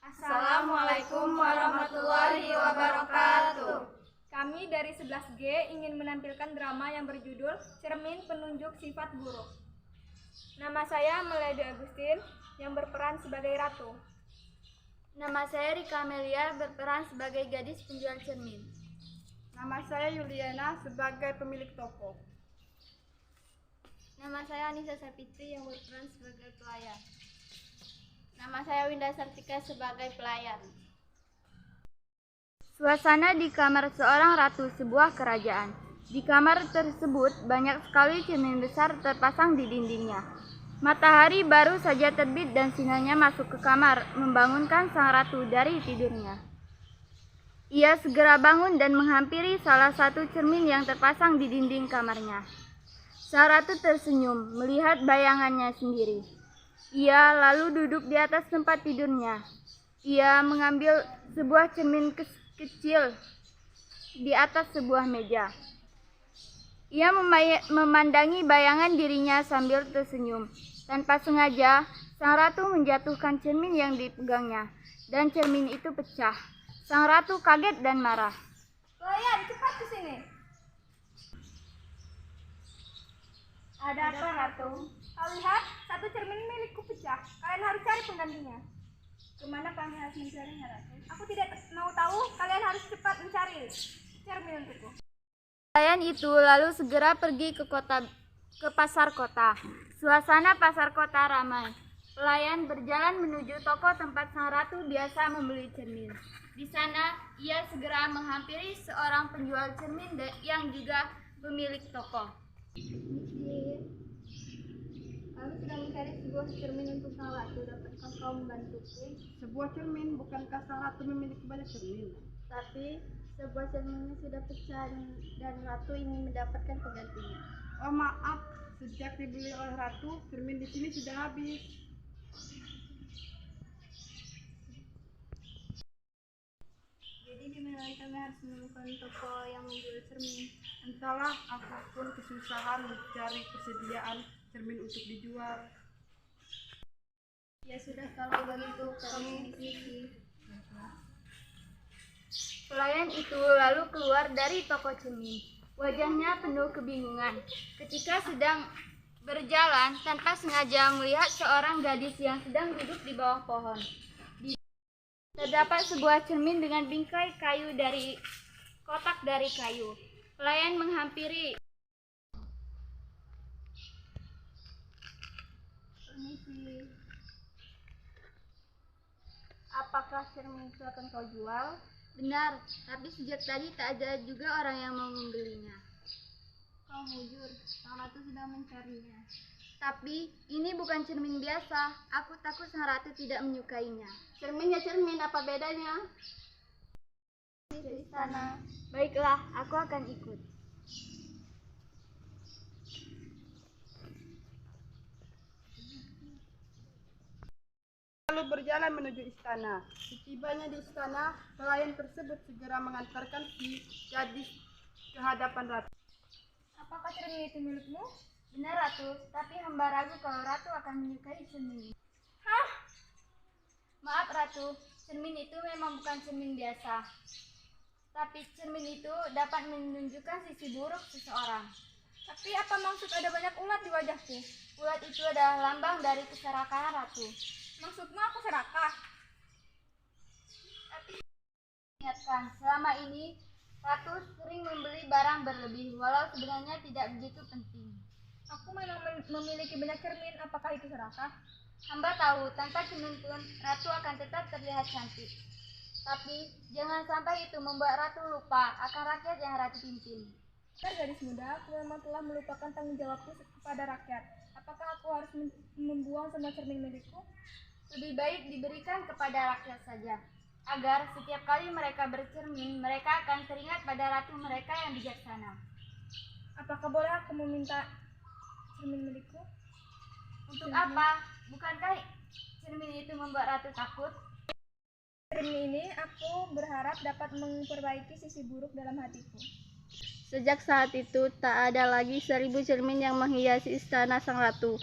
Assalamualaikum warahmatullahi wabarakatuh. Kami dari 11G ingin menampilkan drama yang berjudul Cermin Penunjuk Sifat Buruk. Nama saya Melody Agustin yang berperan sebagai Ratu. Nama saya Rika Amelia berperan sebagai gadis penjual cermin. Nama saya Yuliana sebagai pemilik toko. Nama saya Anissa Sapitri yang berperan sebagai pelayan. Nama saya Winda Sartika sebagai pelayan. Suasana di kamar seorang ratu sebuah kerajaan. Di kamar tersebut banyak sekali cermin besar terpasang di dindingnya. Matahari baru saja terbit dan sinarnya masuk ke kamar, membangunkan sang ratu dari tidurnya. Ia segera bangun dan menghampiri salah satu cermin yang terpasang di dinding kamarnya. Sang ratu tersenyum melihat bayangannya sendiri. Ia lalu duduk di atas tempat tidurnya. Ia mengambil sebuah cermin kecil di atas sebuah meja. Ia memandangi bayangan dirinya sambil tersenyum. Tanpa sengaja, sang ratu menjatuhkan cermin yang dipegangnya, dan cermin itu pecah. Sang ratu kaget dan marah. Pelayan, cepat ke sini. Ada apa, Ratu? Kau lihat, satu cermin milikku pecah. Kalian harus cari penggantinya. Kemana kami harus mencarinya, Ratu? Aku tidak mau tahu, kalian harus cepat mencari cermin untukku. Pelayan itu lalu segera pergi ke pasar kota. Suasana pasar kota ramai. Pelayan berjalan menuju toko tempat sang ratu biasa membeli cermin. Di sana, ia segera menghampiri seorang penjual cermin yang juga pemilik toko. Kami sedang mencari sebuah cermin untuk sang ratu. Dapatkah kau membantuku? Sebuah cermin, bukankah sang ratu memiliki banyak cermin? Tapi sebuah cerminnya sudah pecah dan ratu ingin mendapatkan penggantinya. Oh maaf, sejak dibeli oleh ratu, cermin di sini sudah habis. Jadi di mana kami harus menemukan toko yang menjual cermin? Entahlah, aku pun kesusahan mencari persediaan cermin untuk dijual. Ya sudah, kalau begitu kami permisi. Pelayan itu lalu keluar dari toko cermin. Wajahnya penuh kebingungan. Ketika sedang berjalan, tanpa sengaja melihat seorang gadis yang sedang duduk di bawah pohon. Terdapat sebuah cermin dengan bingkai kayu dari kotak dari kayu. Pelayan menghampiri. Permisi. Apakah cermin itu akan kau jual? Benar, tapi sejak tadi tak ada juga orang yang mau membelinya. Kau mujur, sang ratu sedang mencarinya. Tapi ini bukan cermin biasa. Aku takut sang ratu tidak menyukainya. Cerminnya cermin, apa bedanya? Di istana. Baiklah, aku akan ikut. Lalu berjalan menuju istana. Setibanya di istana, pelayan tersebut segera mengantarkan si gadis ke hadapan ratu. Apakah cermin itu milikmu? Benar, Ratu, tapi hamba ragu kalau Ratu akan menyukai cermin ini. Hah? Maaf, Ratu, cermin itu memang bukan cermin biasa. Tapi cermin itu dapat menunjukkan sisi buruk seseorang. Tapi apa maksud ada banyak ulat di wajahku? Ulat itu adalah lambang dari keserakahan, Ratu. Maksudmu aku serakah? Tapi ingatkan, selama ini Ratu sering membeli barang berlebih, walau sebenarnya tidak begitu penting. Aku memang memiliki banyak cermin, apakah itu serakah? Hamba tahu, tanpa cermin pun Ratu akan tetap terlihat cantik. Tapi jangan sampai itu membuat Ratu lupa akan rakyat yang Ratu pimpin. Benar, gadis muda, aku memang telah melupakan tanggung jawabku kepada rakyat. Apakah aku harus membuang semua cermin milikku? Lebih baik diberikan kepada rakyat saja, agar setiap kali mereka bercermin, mereka akan teringat pada ratu mereka yang bijaksana. Apakah boleh aku meminta cermin milikku? Untuk apa? Bukankah cermin itu membuat ratu takut? Cermin ini aku berharap dapat memperbaiki sisi buruk dalam hatiku. Sejak saat itu, tak ada lagi 1000 cermin yang menghiasi istana sang ratu.